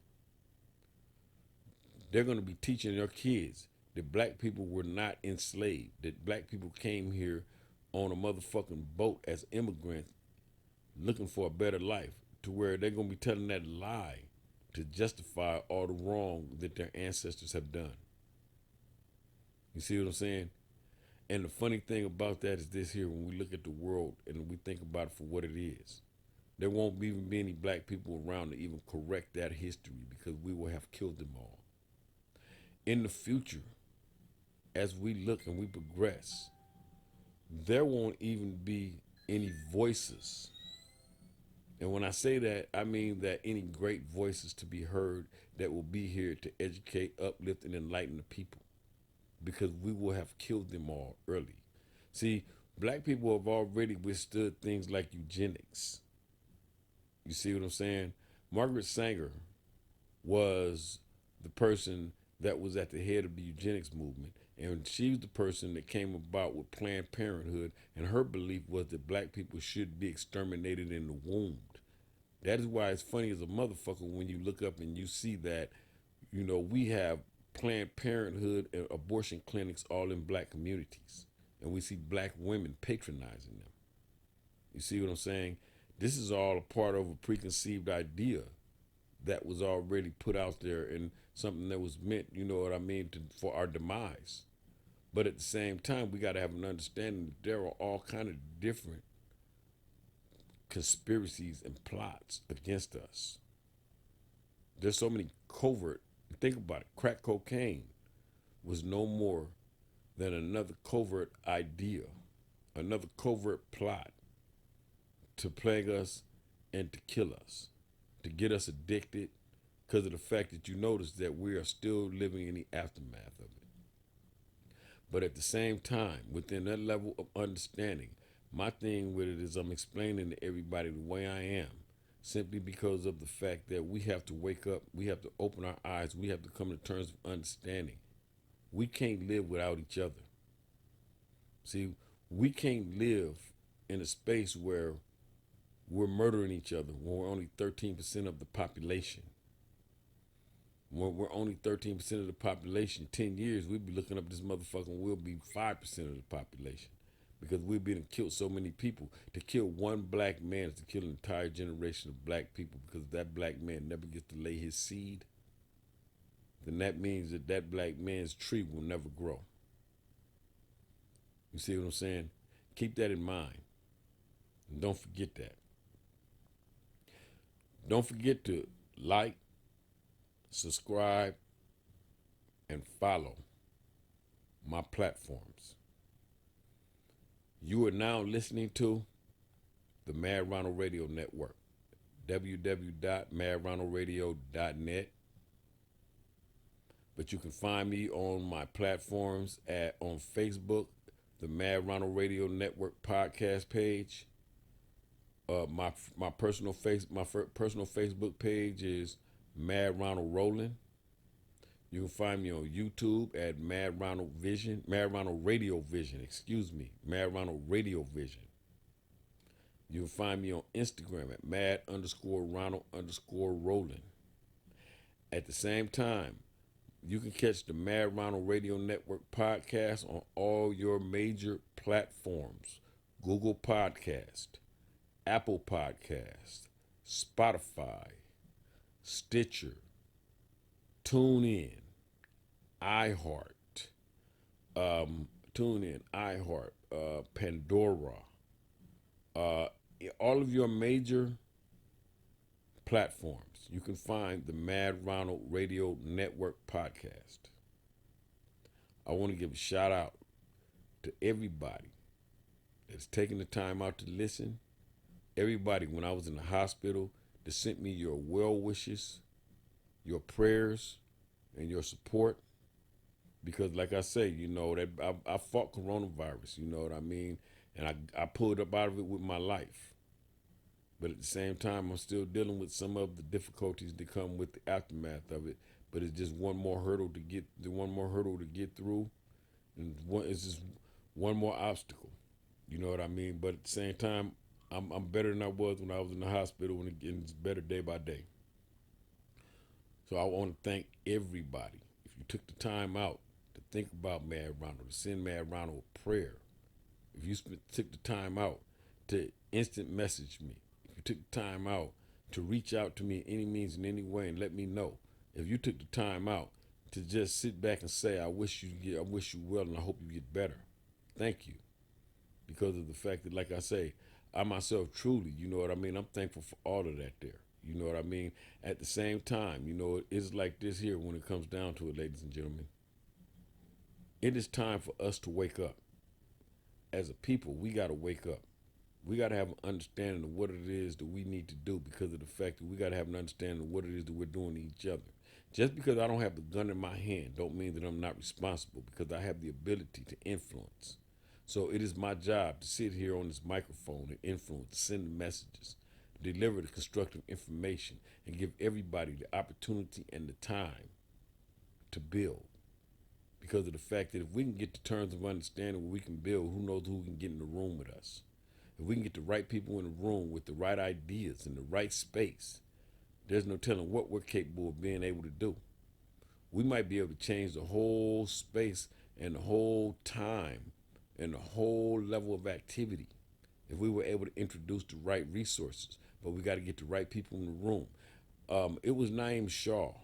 they're going to be teaching their kids that black people were not enslaved, that black people came here on a motherfucking boat as immigrants looking for a better life, to where they're going to be telling that lie to justify all the wrong that their ancestors have done. You see what I'm saying? And the funny thing about that is this here, when we look at the world and we think about it for what it is, there won't even be any black people around to even correct that history because we will have killed them all. In the future, as we look and we progress, there won't even be any voices. And when I say that, I mean that any great voices to be heard that will be here to educate, uplift, and enlighten the people, because we will have killed them all early. See, Black people have already withstood things like eugenics. You see what I'm saying? Margaret Sanger was the person that was at the head of the eugenics movement. And she's the person that came about with Planned Parenthood. And her belief was that black people should be exterminated in the womb. That is why it's funny as a motherfucker when you look up and you see that, we have Planned Parenthood and abortion clinics all in black communities. And we see black women patronizing them. You see what I'm saying? This is all a part of a preconceived idea that was already put out there and something that was meant, you know what I mean, for our demise. But at the same time, we got to have an understanding that there are all kind of different conspiracies and plots against us. There's so many covert. Think about it. Crack cocaine was no more than another covert idea, another covert plot to plague us and to kill us, to get us addicted because of the fact that you notice that we are still living in the aftermath of it. But at the same time, within that level of understanding, my thing with it is I'm explaining to everybody the way I am, simply because of the fact that we have to wake up, we have to open our eyes, we have to come to terms with understanding. We can't live without each other. See, we can't live in a space where we're murdering each other when we're only 13% of the population. When we're only 13% of the population, 10 years, we'd be looking up this motherfucker and we'll be 5% of the population because we've been killed so many people. To kill one black man is to kill an entire generation of black people because if that black man never gets to lay his seed, then that means that that black man's tree will never grow. You see what I'm saying? Keep that in mind. And don't forget that. Don't forget to like, subscribe, and follow my platforms. You are now listening to the Mad Ronald Radio Network, www.madronaldradio.net. But you can find me on my platforms on Facebook, the Mad Ronald Radio Network podcast page. My personal Facebook page is Mad Ronald Rolling. You can find me on YouTube at Mad Ronald Radio Vision, Mad Ronald Radio Vision. You can find me on Instagram at Mad_Ronald_Rolling. At the same time, you can catch the Mad Ronald Radio Network podcast on all your major platforms: Google Podcast, Apple Podcast, Spotify, Stitcher, TuneIn, iHeart, Pandora, all of your major platforms. You can find the Mad Ronald Radio Network podcast. I want to give a shout out to everybody that's taking the time out to listen. Everybody, when I was in the hospital, that sent me your well wishes, your prayers, and your support. Because like I say, that I fought coronavirus, you know what I mean? And I pulled up out of it with my life. But at the same time, I'm still dealing with some of the difficulties that come with the aftermath of it. But it's just one more hurdle to get through. And it's just one more obstacle. You know what I mean? But at the same time, I'm better than I was when I was in the hospital, and it's better day by day. So I want to thank everybody. If you took the time out to think about Mad Ronald, to send Mad Ronald a prayer, if you took the time out to instant message me, if you took the time out to reach out to me in any means, in any way, and let me know, if you took the time out to just sit back and say, I wish you well, and I hope you get better. Thank you. Because of the fact that, like I say, I myself truly, you know what I mean, I'm thankful for all of that there. You know what I mean? At the same time, it's like this here when it comes down to it, ladies and gentlemen. It is time for us to wake up. As a people, we got to wake up. We got to have an understanding of what it is that we need to do because of the fact that we got to have an understanding of what it is that we're doing to each other. Just because I don't have the gun in my hand don't mean that I'm not responsible, because I have the ability to influence. So it is my job to sit here on this microphone and influence, send messages, deliver the constructive information, and give everybody the opportunity and the time to build. Because of the fact that if we can get to terms of understanding where we can build, who knows who can get in the room with us. If we can get the right people in the room with the right ideas in the right space, there's no telling what we're capable of being able to do. We might be able to change the whole space and the whole time and the whole level of activity if we were able to introduce the right resources. But we got to get the right people in the room. It was Naeem Shaw,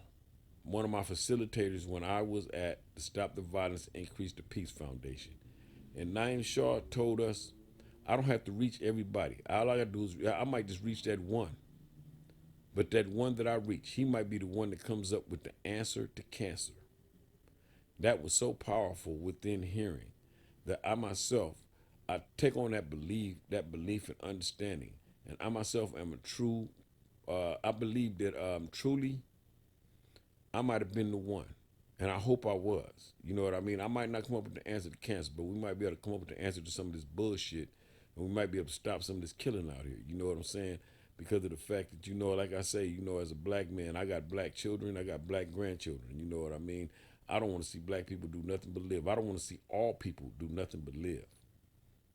one of my facilitators when I was at the Stop the Violence, Increase the Peace Foundation. And Naeem Shaw told us, I don't have to reach everybody. All I got to do is, I might just reach that one. But that one that I reach, he might be the one that comes up with the answer to cancer. That was so powerful within hearing that I myself, I take on that belief and understanding. And I myself am a true, I believe that truly, I might have been the one. And I hope I was. You know what I mean? I might not come up with the answer to cancer, but we might be able to come up with the answer to some of this bullshit. And we might be able to stop some of this killing out here. You know what I'm saying? Because of the fact that, like I say, as a black man, I got black children, I got black grandchildren. You know what I mean? I don't want to see black people do nothing but live. I don't want to see all people do nothing but live.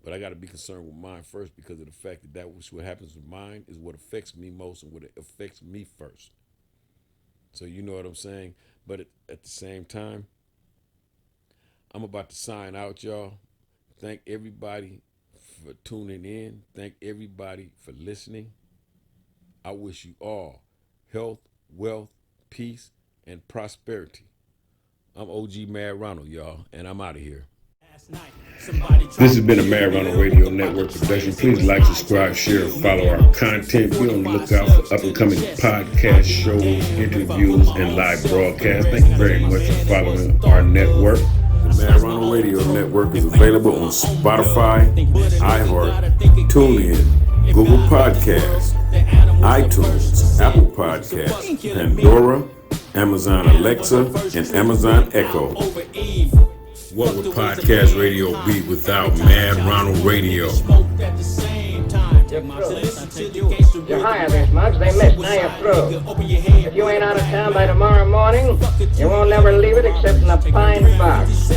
But I got to be concerned with mine first because of the fact that what happens with mine is what affects me most and what affects me first. So you know what I'm saying? But at the same time, I'm about to sign out, y'all. Thank everybody for tuning in. Thank everybody for listening. I wish you all health, wealth, peace, and prosperity. I'm OG Mad Ronald, y'all, and I'm out of here. This has been a Mad Ronald Radio Network production. Please like, subscribe, share, follow our content. Be on the lookout for up-and-coming podcast shows, interviews, and live broadcasts. Thank you very much for following our network. The Mad Ronald Radio Network is available on Spotify, iHeart, TuneIn, Google Podcasts, iTunes, Apple Podcasts, Pandora, Amazon Alexa, and Amazon Echo. What would podcast radio be without Mad Ronald Radio? You're hired, Miss Muggs. They missed. Now you're through. If you ain't out of town by tomorrow morning, you won't never leave it except in a pine box.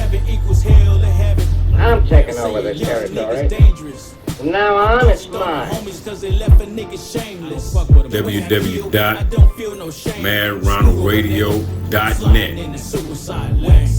I'm taking over this territory. From now on, it's mine. www.madronaldradio.net